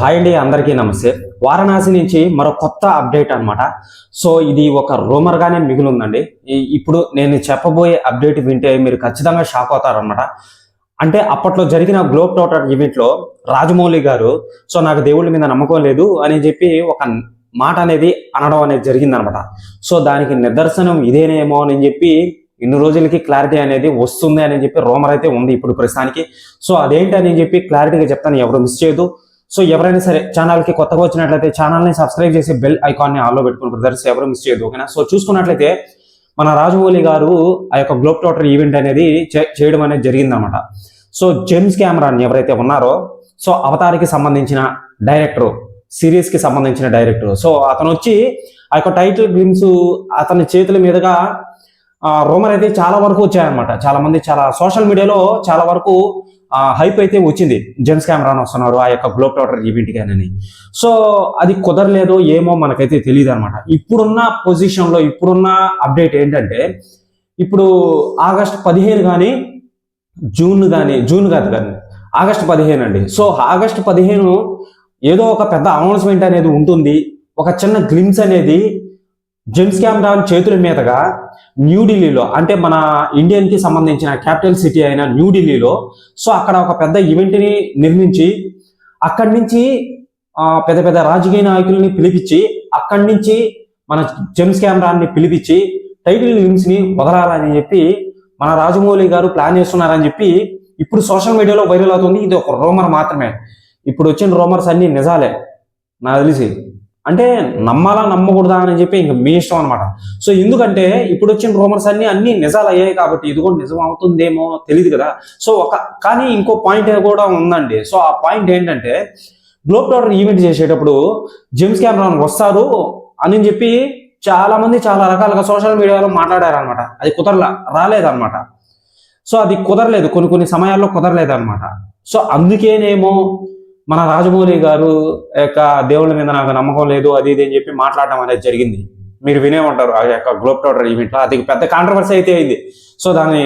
Hi అండి, అందరికీ నమస్తే. వారణాసి నుంచి మరో కొత్త అప్డేట్ అన్నమాట. సో ఇది ఒక రూమర్ గానే మిగిలిందండి. ఇప్పుడు నేను చెప్పబోయే అప్డేట్ వింటే మీరు ఖచ్చితంగా షాక్ అవుతారన్నమాట. అంటే అప్పట్లో జరిగిన గ్లోబ్ ట్రాటర్ ఈవెంట్ లో రాజమౌళి గారు సో నాకు దేవుళ్ళ మీద నమ్మకం లేదు అని చెప్పి ఒక మాట అనేది అనడం అనేది జరిగిందనమాట. సో దానికి నిదర్శనం ఇదేనేమో అని చెప్పి ఇన్ని రోజులకి క్లారిటీ అనేది వస్తుంది అని చెప్పి రూమర్ అయితే ఉంది ఇప్పుడు ప్రస్తుతానికి. సో అదేంటి అని చెప్పి క్లారిటీగా చెప్తాను, ఎవరు మిస్ చేయదు. సో ఎవరైనా సరే ఛానల్కి కొత్తగా వచ్చినట్లయితే ఛానల్ని సబ్స్క్రైబ్ చేసి బెల్ ఐకాన్ని ఆన్లో పెట్టుకుని బ్రదర్స్, ఎవరు మిస్ చేయదు, ఓకేనా. సో చూసుకున్నట్లయితే మన రాజమౌళి గారు ఆ యొక్క గ్లోబ్ ట్రాటర్ ఈవెంట్ అనేది చేయడం అనేది జరిగిందన్నమాట. సో జేమ్స్ కెమెరాన్ ఎవరైతే ఉన్నారో సో అవతారికి సంబంధించిన డైరెక్టర్, సిరీస్ కి సంబంధించిన డైరెక్టర్, సో అతను వచ్చి ఆ యొక్క టైటిల్ గ్లిమ్స్ అతని చేతుల మీదుగా రూమర్ అయితే చాలా వరకు వచ్చాయన్నమాట. చాలా మంది చాలా సోషల్ మీడియాలో చాలా వరకు హైప్ అయితే వచ్చింది, జేమ్స్ కెమెరాన్ వస్తున్నారు ఆ యొక్క గ్లోబ్ ట్రాటర్ ఈవెంట్కి అని. సో అది కుదరలేదు ఏమో మనకైతే తెలియదు అనమాట. ఇప్పుడున్న పొజిషన్లో ఇప్పుడున్న అప్డేట్ ఏంటంటే ఇప్పుడు ఆగస్టు 15 కానీ జూన్ కాదు ఆగస్టు 15 అండి. సో ఆగస్టు 15 ఏదో ఒక పెద్ద అనౌన్స్మెంట్ అనేది ఉంటుంది. ఒక చిన్న గ్లిమ్స్ అనేది జేమ్స్ కెమెరాన్ చేతుల మీదుగా న్యూఢిల్లీలో, అంటే మన ఇండియన్కి సంబంధించిన క్యాపిటల్ సిటీ అయిన న్యూఢిల్లీలో సో అక్కడ ఒక పెద్ద ఈవెంట్ని నిర్మించి అక్కడి నుంచి పెద్ద పెద్ద రాజకీయ నాయకుల్ని పిలిపించి అక్కడి నుంచి మన జేమ్స్ కెమెరాన్ని పిలిపించి టైటిల్ గ్లిమ్స్ని వదలాలని చెప్పి మన రాజమౌళి గారు ప్లాన్ చేస్తున్నారని చెప్పి ఇప్పుడు సోషల్ మీడియాలో వైరల్ అవుతుంది. ఇది ఒక రూమర్ మాత్రమే. ఇప్పుడు వచ్చిన రూమర్స్ అన్ని నిజాలే నాకు తెలిసి. అంటే నమ్మాలా నమ్మకూడదా అని చెప్పి ఇంక మీ ఇష్టం అనమాట. సో ఎందుకంటే ఇప్పుడు వచ్చిన రూమర్స్ అన్ని నిజాలు అయ్యాయి కాబట్టి ఇది కూడా నిజం అవుతుందేమో తెలియదు కదా. సో కానీ ఇంకో పాయింట్ కూడా ఉందండి. సో ఆ పాయింట్ ఏంటంటే గ్లోబ్ ట్రాటర్ ఈవెంట్ చేసేటప్పుడు జేమ్స్ కెమెరాన్ వస్తారు అని చెప్పి చాలా మంది చాలా రకాలుగా సోషల్ మీడియాలో మాట్లాడారనమాట. అది రాలేదన్నమాట. సో అది కుదరలేదు, కొన్ని సమయాల్లో కుదరలేదు అనమాట. సో అందుకేనేమో మన రాజమౌళి గారు యొక్క దేవుళ్ళ మీద నాకు నమ్మకం లేదు అది ఇది అని చెప్పి మాట్లాడడం అనేది జరిగింది. మీరు వినే ఉంటారు ఆ యొక్క గ్లోబ్ ట్రాటర్ ఈవెంట్లో. అది పెద్ద కాంట్రవర్సీ అయితే అయింది. సో దాన్ని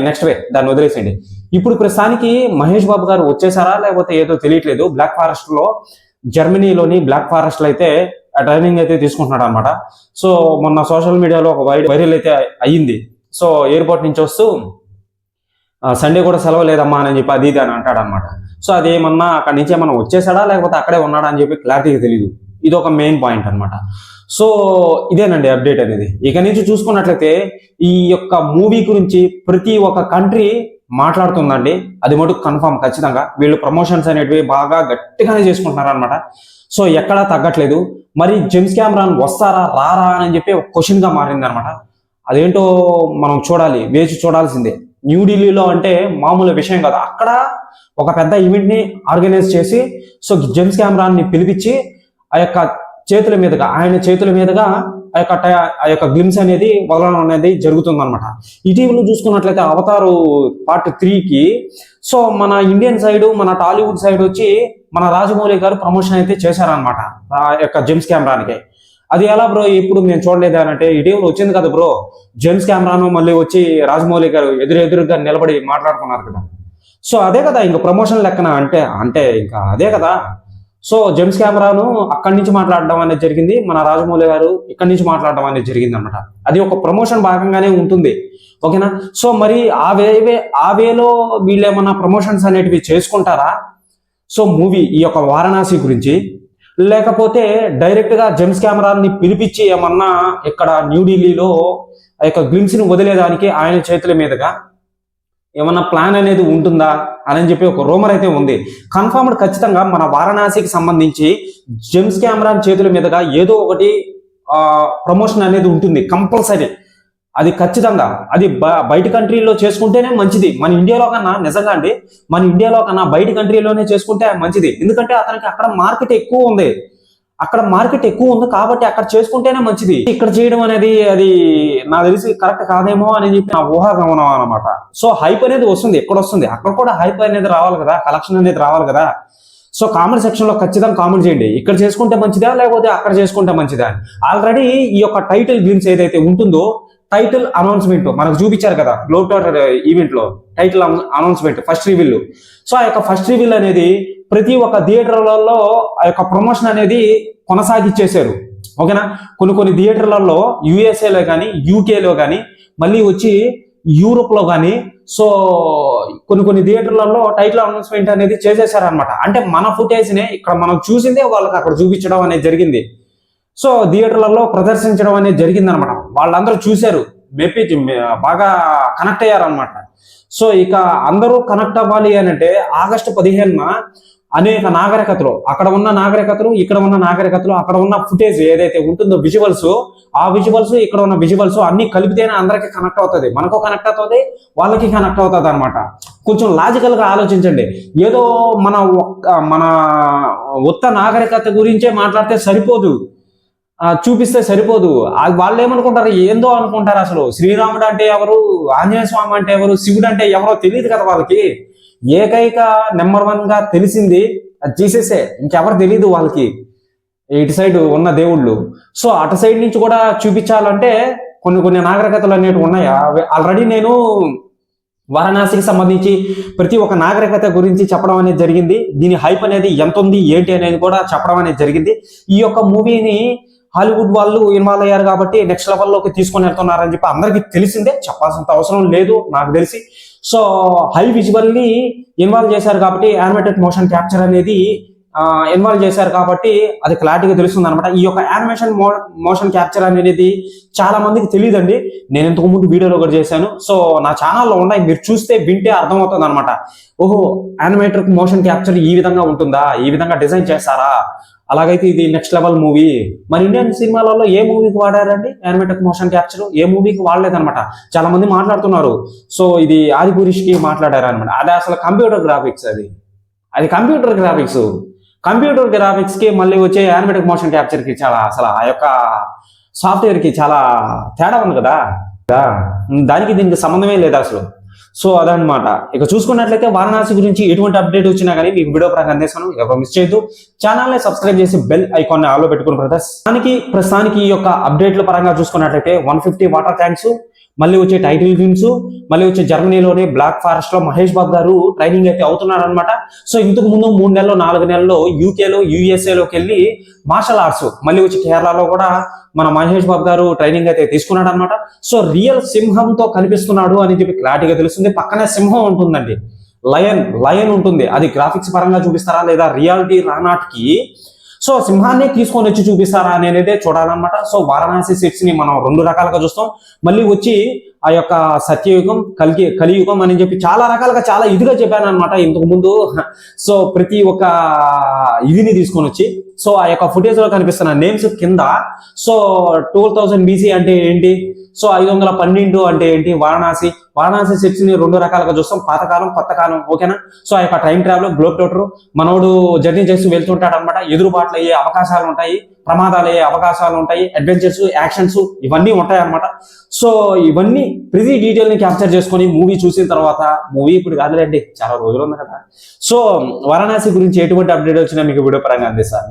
దాన్ని వదిలేసేయండి. ఇప్పుడు ప్రస్తుతానికి మహేష్ బాబు గారు వచ్చేసారా లేకపోతే ఏదో తెలియట్లేదు. బ్లాక్ ఫారెస్ట్ లో, జర్మనీలోని బ్లాక్ ఫారెస్ట్ లో అయితే ట్రైనింగ్ అయితే తీసుకుంటున్నాడు అనమాట. సో మొన్న సోషల్ మీడియాలో ఒక వైరల్ అయితే అయ్యింది. సో ఎయిర్పోర్ట్ నుంచి వస్తూ సండే కూడా సెలవు లేదమ్మా అని చెప్పి అది ఇది అని అంటాడు అనమాట. సో అదేమన్నా అక్కడి నుంచి ఏమన్నా వచ్చేసాడా లేకపోతే అక్కడే ఉన్నాడా అని చెప్పి క్లారిటీగా తెలియదు. ఇది ఒక మెయిన్ పాయింట్ అనమాట. సో ఇదేనండి అప్డేట్ అనేది. ఇక నుంచి చూసుకున్నట్లయితే ఈ యొక్క మూవీ గురించి ప్రతి ఒక్క కంట్రీ మాట్లాడుతుందండి. అది మటుకు కన్ఫామ్ ఖచ్చితంగా. వీళ్ళు ప్రమోషన్స్ అనేటివి బాగా గట్టిగానే చేసుకుంటున్నారు అనమాట. సో ఎక్కడా తగ్గట్లేదు. మరి జేమ్స్ కెమెరాన్ వస్తారా రారా అని చెప్పి ఒక క్వశ్చన్ గా మారింది అనమాట. అదేంటో మనం చూడాలి, వేచి చూడాల్సిందే. న్యూఢిల్లీలో అంటే మామూలు విషయం కదా. అక్కడ ఒక పెద్ద ఈవెంట్ ని ఆర్గనైజ్ చేసి సో జేమ్స్ కెమెరాన్ ని పిలిపించి ఆ యొక్క ఆయన చేతుల మీదుగా ఆ యొక్క గ్లిమ్స్ అనేది వదలడం అనేది జరుగుతుందన్నమాట. ఇటీవల చూసుకున్నట్లయితే అవతారు పార్ట్ 3కి సో మన ఇండియన్ సైడ్, మన టాలీవుడ్ సైడ్ వచ్చి మన రాజమౌళి గారు ప్రమోషన్ అయితే చేశారనమాట ఆ యొక్క జేమ్స్ కెమెరాన్కి. అది ఎలా బ్రో ఇప్పుడు మేము చూడలేదు అని అంటే ఇటీవల వచ్చింది కదా బ్రో, జేమ్స్ కెమెరాను మళ్ళీ వచ్చి రాజమౌళి గారు ఎదురుగా నిలబడి మాట్లాడుకున్నారు కదా. సో అదే కదా ఇంకా ప్రమోషన్ లెక్కన అంటే ఇంకా అదే కదా. సో జేమ్స్ కెమెరాను అక్కడి నుంచి మాట్లాడడం అనేది జరిగింది, మన రాజమౌళి గారు ఇక్కడి నుంచి మాట్లాడడం అనేది జరిగింది అనమాట. అది ఒక ప్రమోషన్ భాగంగానే ఉంటుంది, ఓకేనా. సో మరి ఆ వేలో వీళ్ళు ఏమన్నా ప్రమోషన్స్ అనేటివి చేసుకుంటారా సో మూవీ ఈ యొక్క వారణాసి గురించి, లేకపోతే డైరెక్ట్ గా జేమ్స్ కెమెరాన్ ని పిలిపించి ఏమన్నా ఇక్కడ న్యూఢిల్లీలో ఆ యొక్క గ్లిమ్స్ ని వదిలేదానికి ఆయన చేతుల మీదుగా ఏమన్నా ప్లాన్ అనేది ఉంటుందా అని చెప్పి ఒక రూమర్ అయితే ఉంది. కన్ఫర్మ్డ్ ఖచ్చితంగా మన వారణాసికి సంబంధించి జేమ్స్ కెమెరాన్ చేతుల మీదుగా ఏదో ఒకటి ప్రమోషన్ అనేది ఉంటుంది కంపల్సరీ. అది ఖచ్చితంగా అది బయట కంట్రీలో చేసుకుంటేనే మంచిది. మన ఇండియాలో కన్నా నిజంగా అండి, మన ఇండియాలో కన్నా బయట కంట్రీలోనే చేసుకుంటే మంచిది. ఎందుకంటే అతనికి అక్కడ మార్కెట్ ఎక్కువ ఉంది, కాబట్టి అక్కడ చేసుకుంటేనే మంచిది. ఇక్కడ చేయడం అనేది అది నాకు తెలిసి కరెక్ట్ కాదేమో అని చెప్పి నా ఊహాగమనం అనమాట. సో హైప్ అనేది వస్తుంది, ఎక్కడ వస్తుంది అక్కడ కూడా హైప్ అనేది రావాలి కదా, కలెక్షన్ అనేది రావాలి కదా. సో కామెంట్ సెక్షన్ లో ఖచ్చితంగా కామెంట్ చేయండి, ఇక్కడ చేసుకుంటే మంచిదా లేకపోతే అక్కడ చేసుకుంటే మంచిదా. ఆల్రెడీ ఈ యొక్క టైటిల్ గ్లిమ్స్ ఏదైతే ఉంటుందో టైటిల్ అనౌన్స్మెంట్ మనకు చూపించారు కదా గ్లోబ్ ట్రాటర్ ఈవెంట్ లో. Title announcement, first reveal. So ఆ యొక్క ఫస్ట్ రివీల్ అనేది ప్రతి ఒక్క థియేటర్లలో ఆ యొక్క ప్రమోషన్ అనేది కొనసాగిచ్చేశారు. ఓకేనా, కొన్ని థియేటర్లలో యుఎస్ఏలో కానీ, యూకేలో కానీ, మళ్ళీ వచ్చి యూరోప్ లో కానీ, సో కొన్ని థియేటర్లలో టైటిల్ అనౌన్స్మెంట్ అనేది చేసేసారనమాట. అంటే మన ఫుటేజ్ నే ఇక్కడ మనం చూసిందే వాళ్ళకి అక్కడ చూపించడం అనేది జరిగింది. సో థియేటర్లలో ప్రదర్శించడం అనేది జరిగింది అనమాట. వాళ్ళందరూ చూశారు, బాగా కనెక్ట్ అయ్యారనమాట. సో ఇక అందరూ కనెక్ట్ అవ్వాలి అని అంటే ఆగస్టు 15న అనేక నాగరికతలు, అక్కడ ఉన్న నాగరికతలు, ఇక్కడ ఉన్న నాగరికతలు, అక్కడ ఉన్న ఫుటేజ్ ఏదైతే ఉంటుందో విజువల్స్, ఆ విజువల్స్, ఇక్కడ ఉన్న విజువల్స్ అన్ని కలిపితేనే అందరికి కనెక్ట్ అవుతుంది. మనకు కనెక్ట్ అవుతుంది, వాళ్ళకి కనెక్ట్ అవుతుంది అనమాట. కొంచెం లాజికల్ గా ఆలోచించండి. ఏదో మన ఉత్త నాగరికత గురించే మాట్లాడితే సరిపోదు, చూపిస్తే సరిపోదు. వాళ్ళు ఏమనుకుంటారు, ఏందో అనుకుంటారు. అసలు శ్రీరాముడు అంటే ఎవరు, ఆంజనేయ స్వామి అంటే ఎవరు, శివుడు అంటే ఎవరో తెలియదు కదా వాళ్ళకి. ఏకైక నెంబర్ 1 గా తెలిసింది జీససే, ఇంకెవరు తెలియదు వాళ్ళకి ఇటు సైడ్ ఉన్న దేవుళ్ళు. సో అటు సైడ్ నుంచి కూడా చూపించాలంటే కొన్ని నాగరికతలు అనేవి ఉన్నాయి. ఆల్రెడీ నేను వారణాసికి సంబంధించి ప్రతి ఒక్క నాగరికత గురించి చెప్పడం అనేది జరిగింది. దీని హైప్ అనేది ఎంత ఉంది ఏంటి అనేది కూడా చెప్పడం అనేది జరిగింది. ఈ యొక్క మూవీని హాలీవుడ్ వాళ్ళు ఇన్వాల్వ్ అయ్యారు కాబట్టి నెక్స్ట్ లెవెల్లోకి తీసుకొని వెళ్తున్నారని చెప్పి అందరికీ తెలిసిందే, చెప్పాల్సినంత అవసరం లేదు నాకు తెలిసి. సో హై విజువల్లీ ఇన్వాల్వ్ చేశారు కాబట్టి, యానిమేటెడ్ మోషన్ క్యాప్చర్ అనేది ఇన్వాల్వ్ చేశారు కాబట్టి అది క్లారిటీగా తెలుస్తుంది అనమాట. ఈ యొక్క యానిమేషన్ మోషన్ క్యాప్చర్ అనేది చాలా మందికి తెలియదండి. నేను ఇంతకు ముందు వీడియోలో కూడా చేశాను. సో నా ఛానల్లో ఉన్నాయి, మీరు చూస్తే వింటే అర్థమవుతుంది అనమాట. ఓహో, యానిమేటర్ మోషన్ క్యాప్చర్ ఈ విధంగా ఉంటుందా, ఈ విధంగా డిజైన్ చేస్తారా, అలాగైతే ఇది నెక్స్ట్ లెవెల్ మూవీ. మరి ఇండియన్ సినిమాలలో ఏ మూవీకి వాడారండి యానిమేటెడ్ మోషన్ క్యాప్చర్? ఏ మూవీకి వాడలేదనమాట. చాలా మంది మాట్లాడుతున్నారు. సో ఇది ఆదిపురుష్కి మాట్లాడారు అనమాట. అది అసలు కంప్యూటర్ గ్రాఫిక్స్, అది కంప్యూటర్ గ్రాఫిక్స్. కంప్యూటర్ గ్రాఫిక్స్ కి మళ్ళీ వచ్చే యానిమేటెడ్ మోషన్ క్యాప్చర్ కి చాలా, అసలు ఆ యొక్క సాఫ్ట్వేర్ కి చాలా తేడా ఉంది కదా, దానికి దీనికి సంబంధమే లేదు అసలు. సో అదనమాట. ఇక చూసుకున్నట్లయితే వారణాసి గురించి ఎటువంటి అప్డేట్ వచ్చినా కానీ మీకు వీడియో పరంగా అందిస్తాను. ఎవరు మిస్ చేయొద్దు. ఛానల్ ని సబ్స్క్రైబ్ చేసి బెల్ ఐకాన్ ని ఆల్లో పెట్టుకుని బ్రదర్స్. ప్రస్తుతానికి ఈ యొక్క అప్డేట్ల పరంగా చూసుకున్నట్లయితే 150 వాటర్ ట్యాంక్స్, మళ్ళీ వచ్చే టైటిల్ ఫిల్మ్స్, మళ్ళీ వచ్చే జర్మనీలోని బ్లాక్ ఫారెస్ట్ లో మహేష్ బాబు గారు ట్రైనింగ్ అయితే అవుతున్నారు అనమాట. సో ఇంతకు ముందు 3 నెలలు 4 నెలల్లో యూకేలో యుఎస్ఏలోకి వెళ్ళి మార్షల్ ఆర్ట్స్, మళ్ళీ వచ్చి కేరళలో కూడా మన మహేష్ బాబు గారు ట్రైనింగ్ అయితే తీసుకున్నాడు అనమాట. సో రియల్ సింహంతో కనిపిస్తున్నాడు అని చెప్పి క్లారిటీగా తెలుస్తుంది. పక్కనే సింహం ఉంటుందండి, లయన్ ఉంటుంది. అది గ్రాఫిక్స్ పరంగా చూపిస్తారా లేదా రియాలిటీ రానాట్కి సో సింహాన్ని తీసుకొని వచ్చి చూపిస్తారా అనేది చూడాలన్నమాట. సో వారణాసి సెట్స్ ని మనం 2 రకాలుగా చూస్తాం. మళ్ళీ వచ్చి ఆ యొక్క సత్యయుగం, కలియుగం అని చెప్పి చాలా రకాలుగా చాలా ఇదిగా చెప్పాను అనమాట ఇంతకు ముందు. సో ప్రతి ఒక్క ఇదిని తీసుకొని వచ్చి, సో ఆ యొక్క ఫుటేజ్ లో కనిపిస్తున్న నేమ్స్ కింద, సో 2000 BC అంటే ఏంటి, సో 512 అంటే ఏంటి, వారణాసి సెట్స్ ని 2 రకాలుగా చూస్తాం, పాతకాలం కొత్త కాలం. ఓకేనా. సో ఆ యొక్క టైం ట్రావెల్, గ్లోబ్ టోటర్ మనోడు జర్నీ చేస్తూ వెళ్తుంటాడు అనమాట. ఎదురుబాట్లు అయ్యే అవకాశాలు ఉంటాయి, ప్రమాదాలు అయ్యే అవకాశాలు ఉంటాయి, అడ్వెంచర్స్, యాక్షన్స్ ఇవన్నీ ఉంటాయి అనమాట. సో ఇవన్నీ ప్రతి డీటెయిల్ ని క్యాప్చర్ చేసుకొని మూవీ చూసిన తర్వాత, మూవీ ఇప్పుడు కాదులేండి చాలా రోజులు ఉంది కదా. సో వారణాసి గురించి ఎటువంటి అప్డేట్ వచ్చినా మీకు వీడియో పరంగా అందిస్తాను.